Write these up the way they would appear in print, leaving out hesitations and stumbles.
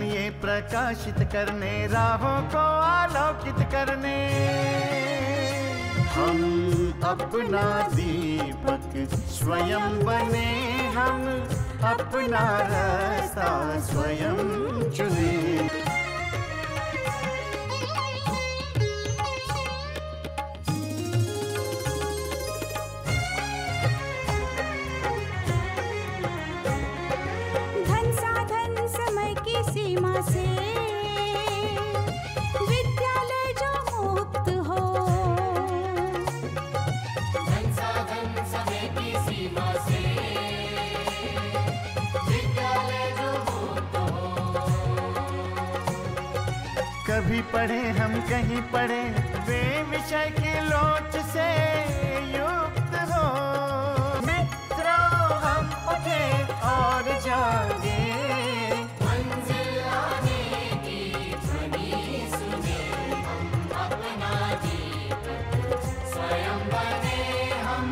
ये प्रकाशित करने, राहों को आलोकित करने। हम अपना दीपक स्वयं बने, हम अपना रास्ता स्वयं चुने। धन साधन समय की सीमा से विद्यालय जो मुक्त हो, धन साधन समय की सीमा से विद्यालय जो मुक्त हो। कभी पढ़े हम कहीं पढ़े, वे विषय की लोच से युक्त हो। मित्रों हम उठे और जागे, मंजिल आने की ध्वनि सुने। हम अपना दीपक स्वयं बने, हम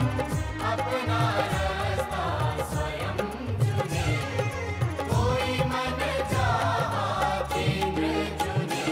अपना रास्ता स्वयं चुने। कोई मन चाहा केंद्र चुने।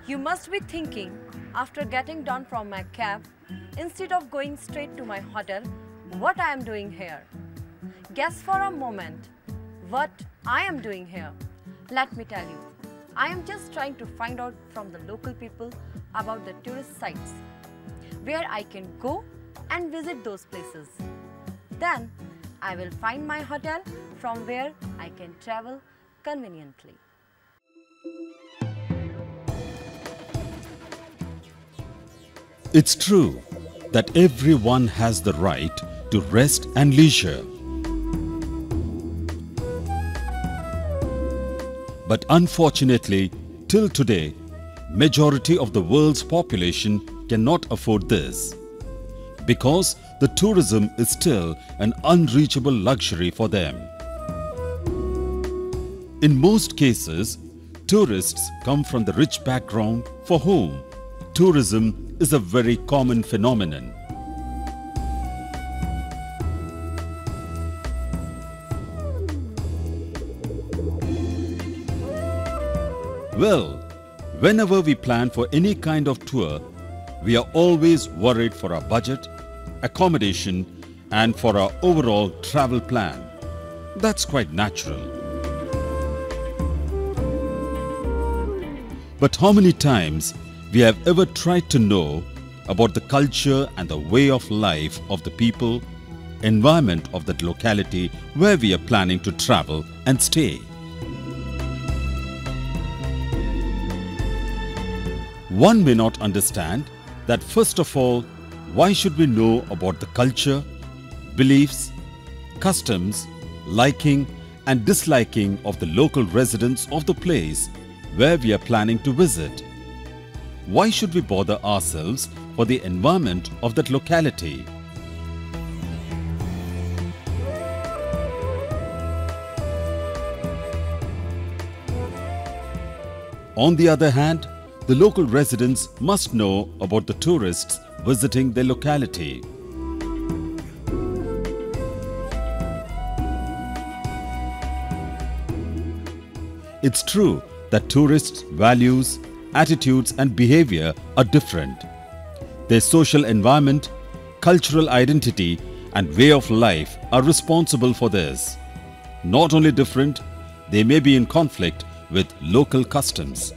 You must be thinking, after getting down from my cab, instead of going straight to my hotel, what I am doing here. Guess for a moment what I am doing here. Let me tell you, I am just trying to find out from the local people about the tourist sites, where I can go and visit those places. Then I will find my hotel from where I can travel conveniently. It's true that everyone has the right to rest and leisure. But unfortunately, till today, majority of the world's population cannot afford this, because the tourism is still an unreachable luxury for them. In most cases, tourists come from the rich background for whom tourism is a very common phenomenon. Well, whenever we plan for any kind of tour, we are always worried for our budget, accommodation and for our overall travel plan. That's quite natural. But how many times we have ever tried to know about the culture and the way of life of the people, environment of that locality where we are planning to travel and stay? One may not understand that first of all, why should we know about the culture, beliefs, customs, liking and disliking of the local residents of the place where we are planning to visit? Why should we bother ourselves for the environment of that locality? On the other hand, the local residents must know about the tourists visiting their locality. It's true that tourists' values, attitudes and behavior are different. Their social environment, cultural identity and way of life are responsible for this. Not only different, they may be in conflict with local customs.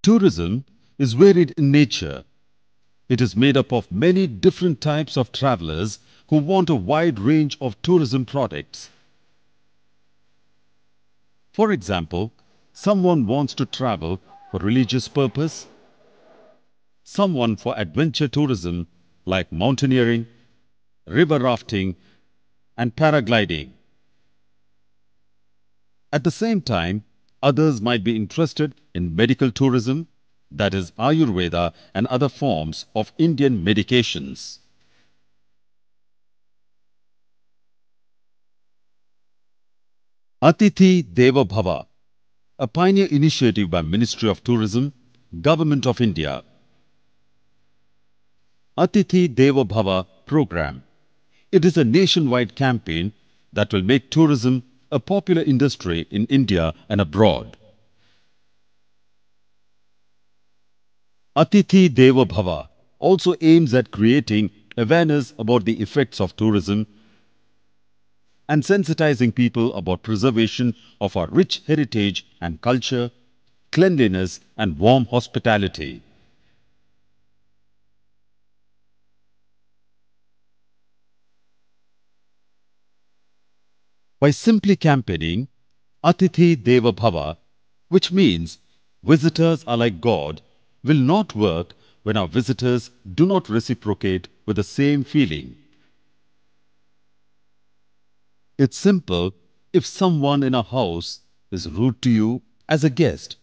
Tourism is varied in nature. It is made up of many different types of travelers who want a wide range of tourism products. For example, someone wants to travel for religious purpose, someone for adventure tourism like mountaineering, river rafting and paragliding. At the same time, others might be interested in medical tourism, that is Ayurveda and other forms of Indian medications. Atithi Deva Bhava, a pioneer initiative by Ministry of Tourism, Government of India. Atithi Deva Bhava program. It is a nationwide campaign that will make tourism a popular industry in India and abroad. Atithi Deva Bhava also aims at creating awareness about the effects of tourism and sensitizing people about preservation of our rich heritage and culture, cleanliness and warm hospitality. By simply campaigning Atithi Deva Bhava, which means visitors are like God, will not work when our visitors do not reciprocate with the same feeling. It's simple. If someone in a house is rude to you as a guest,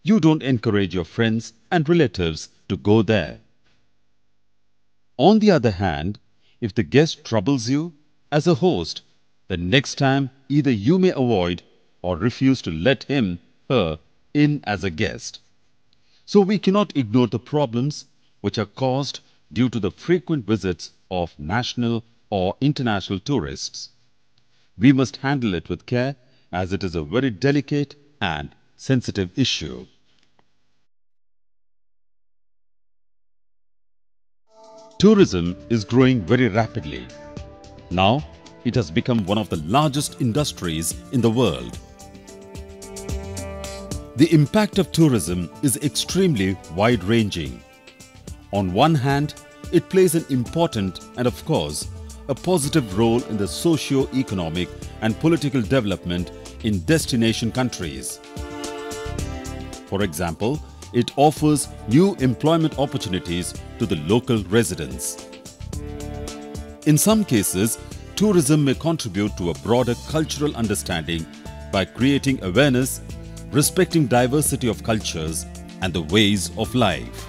you don't encourage your friends and relatives to go there. On the other hand, if the guest troubles you as a host, then next time either you may avoid or refuse to let him, her in as a guest. So we cannot ignore the problems which are caused due to the frequent visits of national or international tourists. We must handle it with care as it is a very delicate and sensitive issue. Tourism is growing very rapidly. Now, it has become one of the largest industries in the world. The impact of tourism is extremely wide-ranging. On one hand, it plays an important and of course, a positive role in the socio-economic and political development in destination countries. For example, it offers new employment opportunities to the local residents. In some cases, tourism may contribute to a broader cultural understanding by creating awareness, respecting diversity of cultures and the ways of life.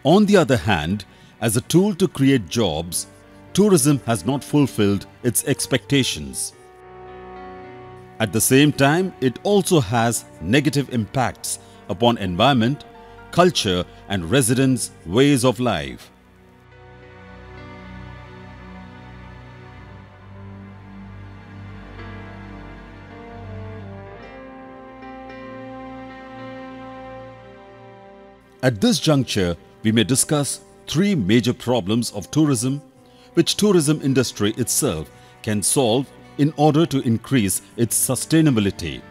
On the other hand, as a tool to create jobs, tourism has not fulfilled its expectations. At the same time, it also has negative impacts upon environment, culture and residents' ways of life. At this juncture, we may discuss three major problems of tourism, which tourism industry itself can solve in order to increase its sustainability.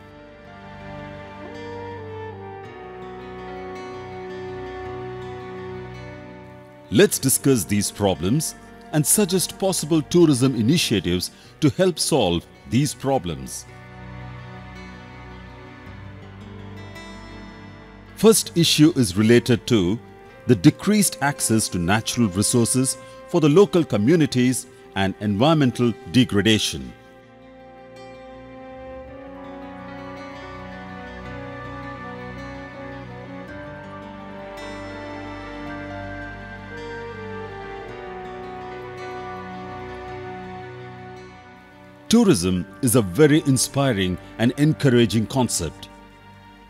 Let's discuss these problems and suggest possible tourism initiatives to help solve these problems. First issue is related to the decreased access to natural resources for the local communities and environmental degradation. Tourism is a very inspiring and encouraging concept.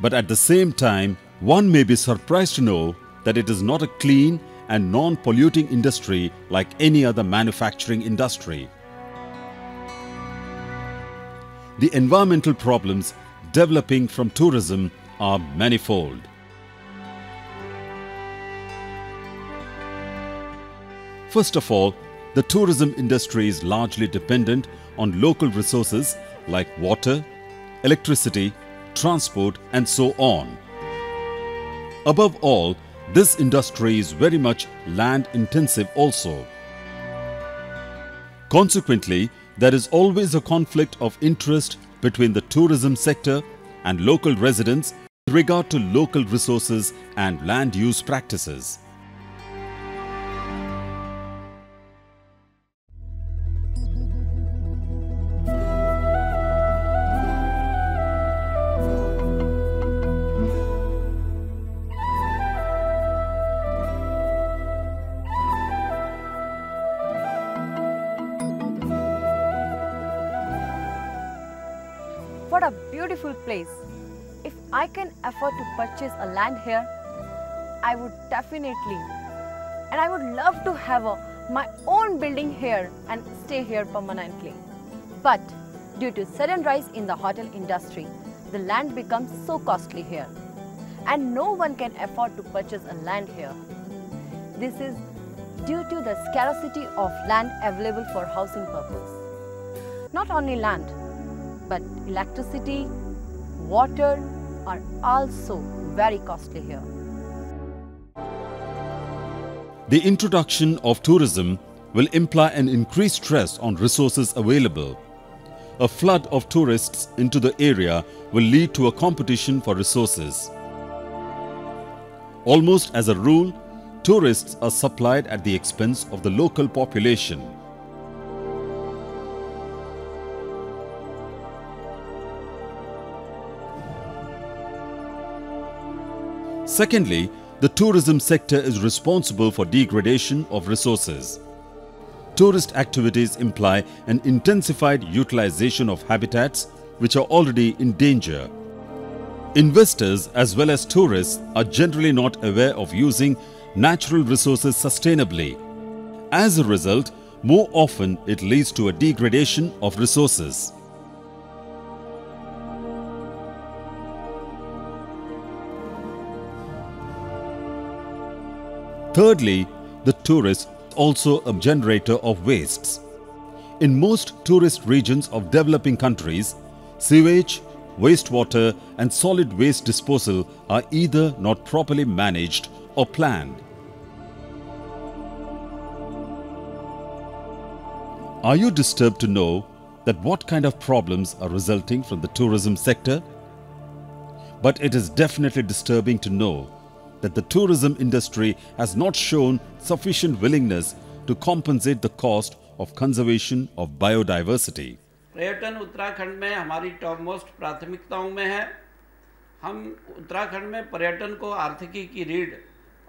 But at the same time, one may be surprised to know that it is not a clean and non-polluting industry like any other manufacturing industry. The environmental problems developing from tourism are manifold. First of all, the tourism industry is largely dependent on local resources like water, electricity, transport, and so on. Above all, this industry is very much land intensive also. Consequently, there is always a conflict of interest between the tourism sector and local residents with regard to local resources and land use practices. What a beautiful place. If I can afford to purchase a land here, I would definitely, and I would love to have my own building here and stay here permanently. But due to sudden rise in the hotel industry, the land becomes so costly here, and no one can afford to purchase a land here. This is due to the scarcity of land available for housing purpose. Not only land, but electricity, water are also very costly here. The introduction of tourism will imply an increased stress on resources available. A flood of tourists into the area will lead to a competition for resources. Almost as a rule, tourists are supplied at the expense of the local population. Secondly, the tourism sector is responsible for degradation of resources. Tourist activities imply an intensified utilization of habitats which are already in danger. Investors as well as tourists are generally not aware of using natural resources sustainably. As a result, more often it leads to a degradation of resources. Thirdly, the tourist is also a generator of wastes. In most tourist regions of developing countries, sewage, wastewater and solid waste disposal are either not properly managed or planned. Are you disturbed to know that what kind of problems are resulting from the tourism sector? But it is definitely disturbing to know that the tourism industry has not shown sufficient willingness to compensate the cost of conservation of biodiversity. पर्यटन उत्तराखंड में हमारी top most प्राथमिकताओं में है। हम उत्तराखंड में पर्यटन को आर्थिकी की रीढ़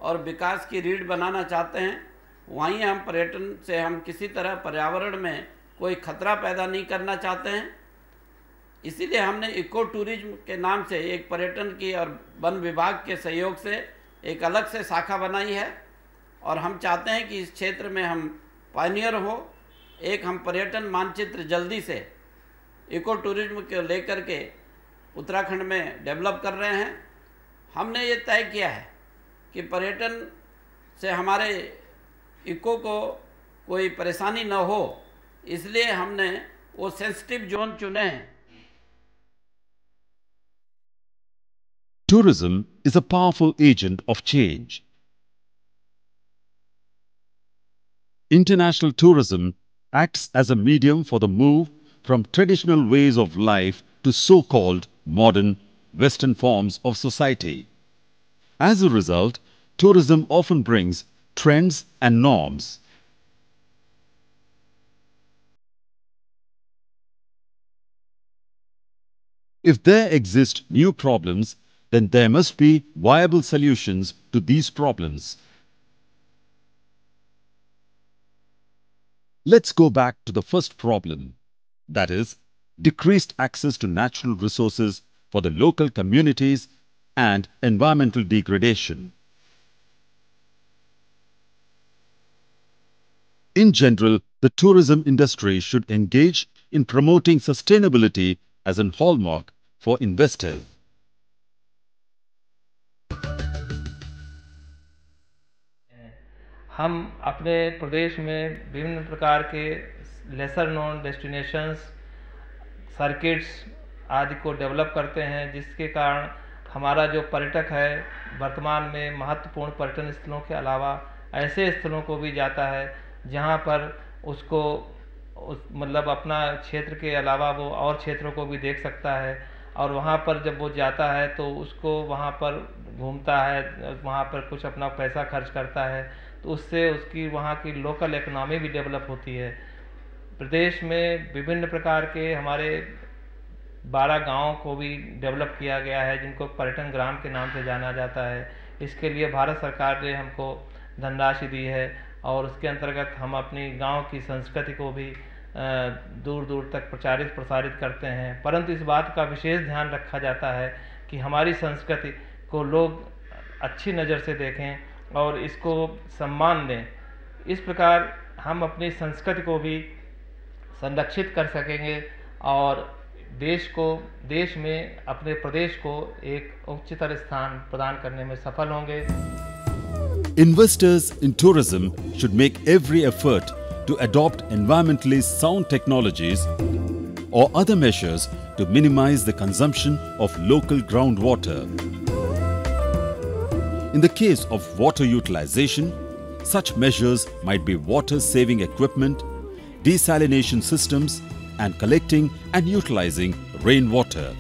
और विकास की रीढ़ बनाना चाहते हैं। वहीं हम पर्यटन से हम किसी तरह पर्यावरण में कोई खतरा पैदा नहीं करना चाहते हैं। इसीलिए हमने इको टूरिज्म के नाम से एक पर्यटन की और वन विभाग के सहयोग से एक अलग से शाखा बनाई है और हम चाहते हैं कि इस क्षेत्र में हम पायनियर हो। एक हम पर्यटन मानचित्र जल्दी से इको टूरिज्म को लेकर के उत्तराखंड में डेवलप कर रहे हैं। हमने ये तय किया है कि पर्यटन से हमारे इको को कोई परेशानी न हो, इसलिए हमने वो सेंसिटिव जोन चुने हैं। Tourism is a powerful agent of change. International tourism acts as a medium for the move from traditional ways of life to so-called modern Western forms of society. As a result, tourism often brings trends and norms. If there exist new problems, then there must be viable solutions to these problems. Let's go back to the first problem, that is, decreased access to natural resources for the local communities and environmental degradation. In general, the tourism industry should engage in promoting sustainability as a hallmark for investors. हम अपने प्रदेश में विभिन्न प्रकार के lesser known destinations, circuits आदि को develop करते हैं, जिसके कारण हमारा जो पर्यटक है वर्तमान में महत्वपूर्ण पर्यटन स्थलों के अलावा ऐसे स्थलों को भी जाता है जहां पर उसको मतलब अपना क्षेत्र के अलावा वो और क्षेत्रों को भी देख सकता है। और वहाँ पर जब वो जाता है तो उसको वहाँ पर घूमता है, वहाँ पर कुछ अपना पैसा खर्च करता है, तो उससे उसकी वहाँ की लोकल इकोनॉमी भी डेवलप होती है। प्रदेश में विभिन्न प्रकार के हमारे 12 गाँव को भी डेवलप किया गया है, जिनको पर्यटन ग्राम के नाम से जाना जाता है। इसके लिए भारत सरकार ने हमको धनराशि दी है और उसके अंतर्गत हम अपनी गांव की संस्कृति को भी दूर दूर तक प्रचारित प्रसारित करते हैं। परंतु इस बात का विशेष ध्यान रखा जाता है कि हमारी संस्कृति को लोग अच्छी नज़र से देखें और इसको सम्मान दें। इस प्रकार हम अपनी संस्कृति को भी संरक्षित कर सकेंगे और देश में अपने प्रदेश को एक उच्चतर स्थान प्रदान करने में सफल होंगे। Investors in tourism should make every effort to adopt environmentally sound technologies or other measures to minimize the consumption of local groundwater. In the case of water utilization, such measures might be water-saving equipment, desalination systems, and collecting and utilizing rainwater.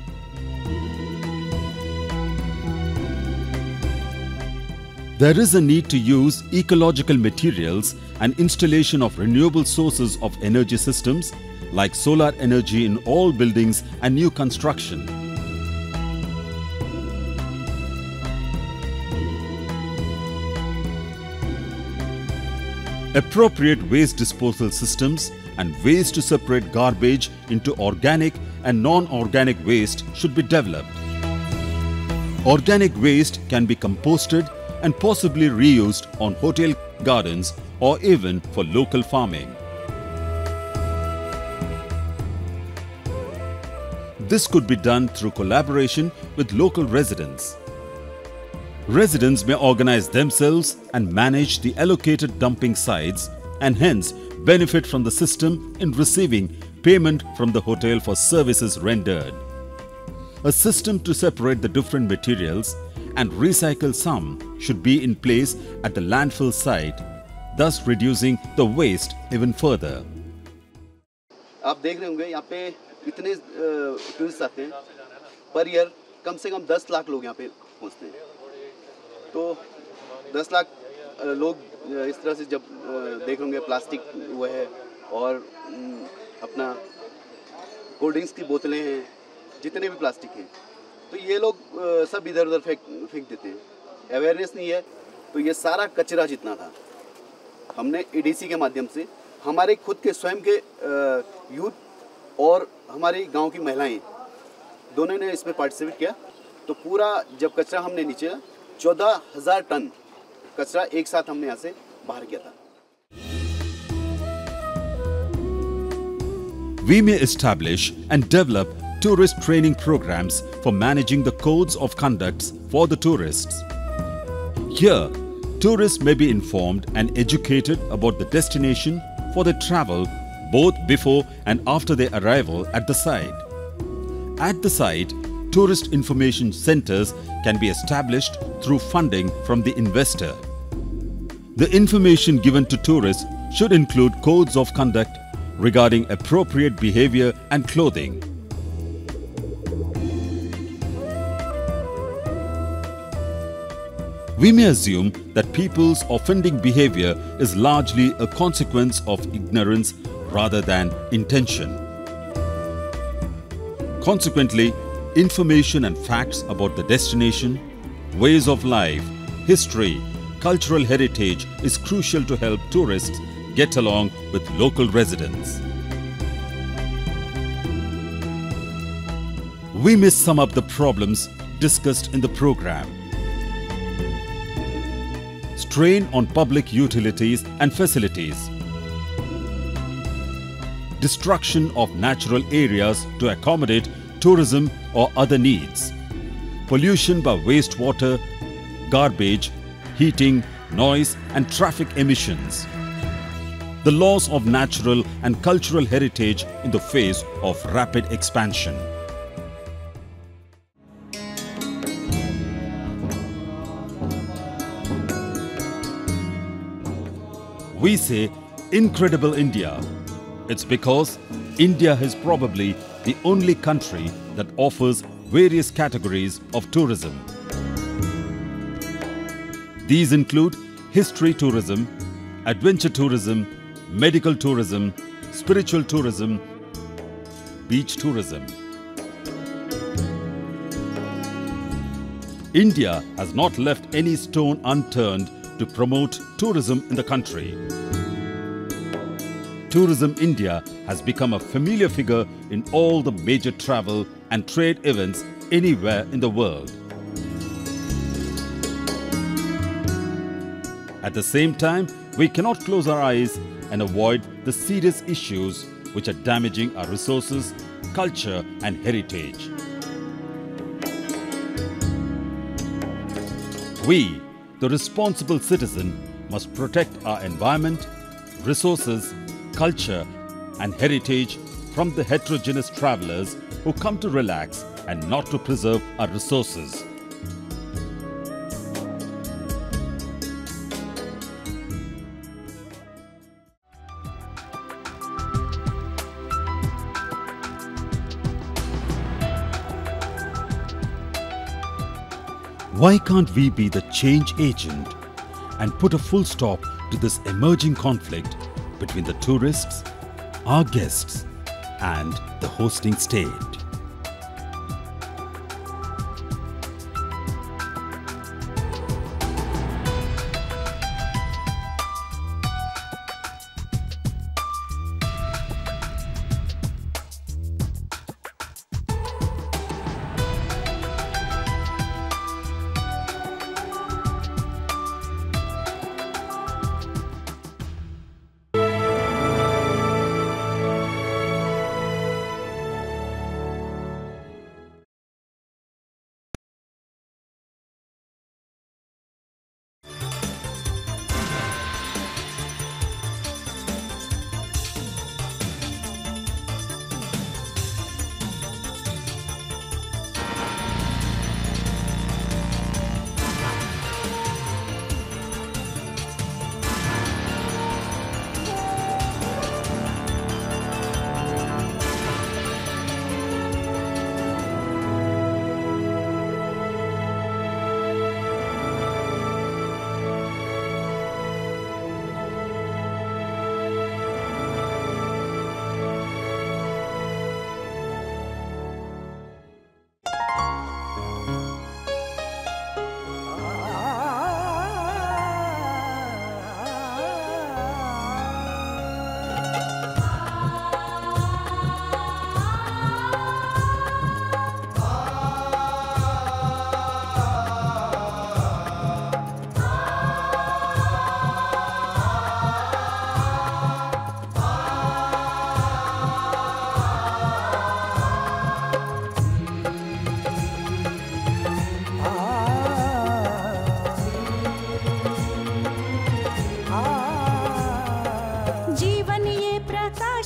There is a need to use ecological materials and installation of renewable sources of energy systems like solar energy in all buildings and new construction. Appropriate waste disposal systems and ways to separate garbage into organic and non-organic waste should be developed. Organic waste can be composted and possibly reused on hotel gardens or even for local farming. This could be done through collaboration with local residents. Residents may organize themselves and manage the allocated dumping sites and hence benefit from the system in receiving payment from the hotel for services rendered. A system to separate the different materials and recycle some should be in place at the landfill site, thus reducing the waste even further. आप देख रहे होंगे यहाँ पे इतने tourist आते हैं, per year कम से कम 10 लाख लोग यहाँ पे पहुँचते हैं। तो 10 लाख लोग इस तरह से जब देख होंगे प्लास्टिक वो है और अपना कोल्ड ड्रिंक्स की बोतलें हैं, जितने भी प्लास्टिक हैं, तो ये लोग सब इधर उधर फेंक देते हैं। अवेयरनेस नहीं है, तो ये सारा कचरा जितना था हमने एडीसी के माध्यम से हमारे खुद के स्वयं के यूथ और हमारी गांव की महिलाएं दोनों ने इसमें पार्टिसिपेट किया। तो पूरा जब कचरा हमने नीचे 14,000 टन कचरा एक साथ हमने यहाँ से बाहर किया था। We may establish and develop tourist training programs for managing the codes of conduct for the tourists. Here, tourists may be informed and educated about the destination for their travel both before and after their arrival at the site. At the site, tourist information centers can be established through funding from the investor. The information given to tourists should include codes of conduct regarding appropriate behavior and clothing. We may assume that people's offending behavior is largely a consequence of ignorance rather than intention. Consequently, information and facts about the destination, ways of life, history, cultural heritage is crucial to help tourists get along with local residents. We may sum up the problems discussed in the program. Strain on public utilities and facilities. Destruction of natural areas to accommodate tourism or other needs. Pollution by wastewater, garbage, heating, noise and traffic emissions. The loss of natural and cultural heritage in the face of rapid expansion. We say incredible India. It's because India is probably the only country that offers various categories of tourism. These include history tourism, adventure tourism, medical tourism, spiritual tourism, beach tourism. India has not left any stone unturned to promote tourism in the country. Tourism India has become a familiar figure in all the major travel and trade events anywhere in the world. At the same time, we cannot close our eyes and avoid the serious issues which are damaging our resources, culture and heritage. We, the responsible citizen, must protect our environment, resources, culture and heritage from the heterogeneous travelers who come to relax and not to preserve our resources. Why can't we be the change agent and put a full stop to this emerging conflict between the tourists, our guests, and the hosting state?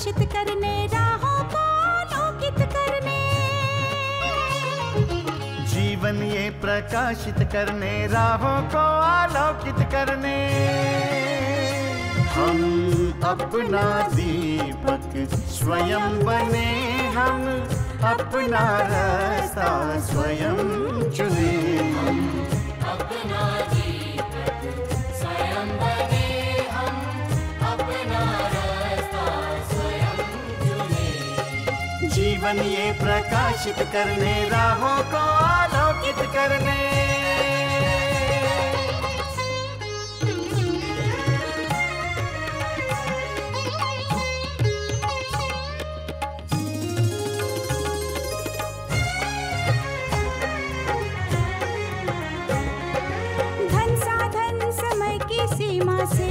प्रकाशित करने, राहों को आलोकित करने। जीवन ये प्रकाशित करने, राहों को आलोकित करने। हम अपना दीपक स्वयं बने, हम अपना रास्ता स्वयं चुने। अपना दीपक स्वयं बने, हम अपना रास्ता स्वयं चुने। जीवन ये प्रकाशित करने, राहों को आलोकित करने। सीमा से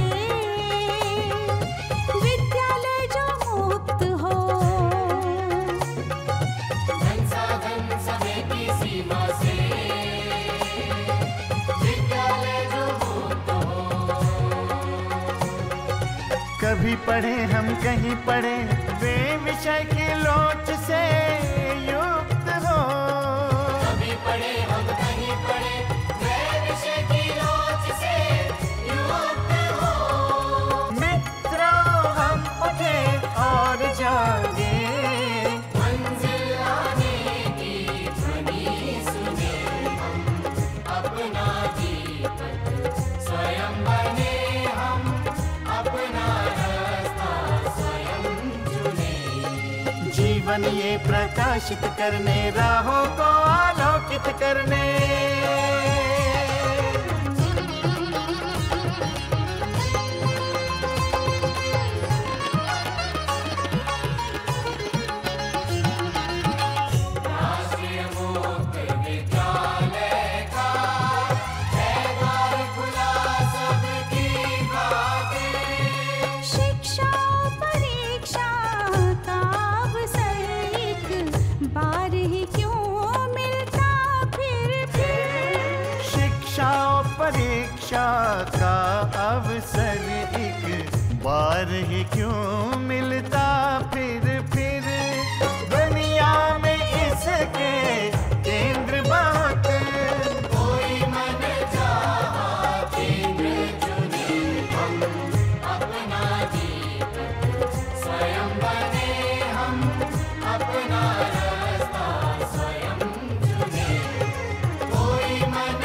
विद्यालय जो मुक्त हो, धन साधन समय की सीमा से विद्यालय जो मुक्त हो। कभी पढ़े हम कहीं पढ़े, वे विषय की लोच से युक्त हो। कभी पढ़े हम कहीं पढ़े, वे विषय की लोच से और जागे, मंजिल आने की ध्वनि सुने। हम अपना दीपक स्वयं बने, हम अपना रास्ता स्वयं चुने। जीवन ये प्रकाशित करने, राहों को आलोकित करने। परीक्षा का अवसर एक बार ही क्यों मिलता फिर दुनिया में इसके केंद्र बहुत। कोई मन चाहा केंद्र चुने, हम अपना दीपक स्वयं बने, हम अपना रास्ता स्वयं चुने। कोई मन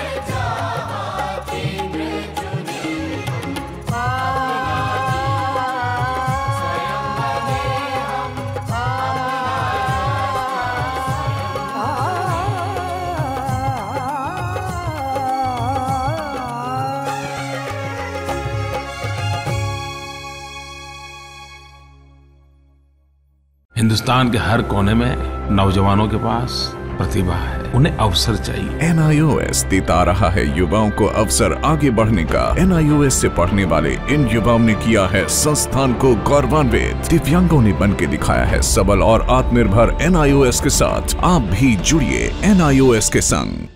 हिंदुस्तान के हर कोने में नौजवानों के पास प्रतिभा है, उन्हें अवसर चाहिए। NIOS देता रहा है युवाओं को अवसर आगे बढ़ने का। NIOS से पढ़ने वाले इन युवाओं ने किया है संस्थान को गौरवान्वित। दिव्यांगों ने बन के दिखाया है सबल और आत्मनिर्भर। NIOS के साथ आप भी जुड़िए NIOS के संग।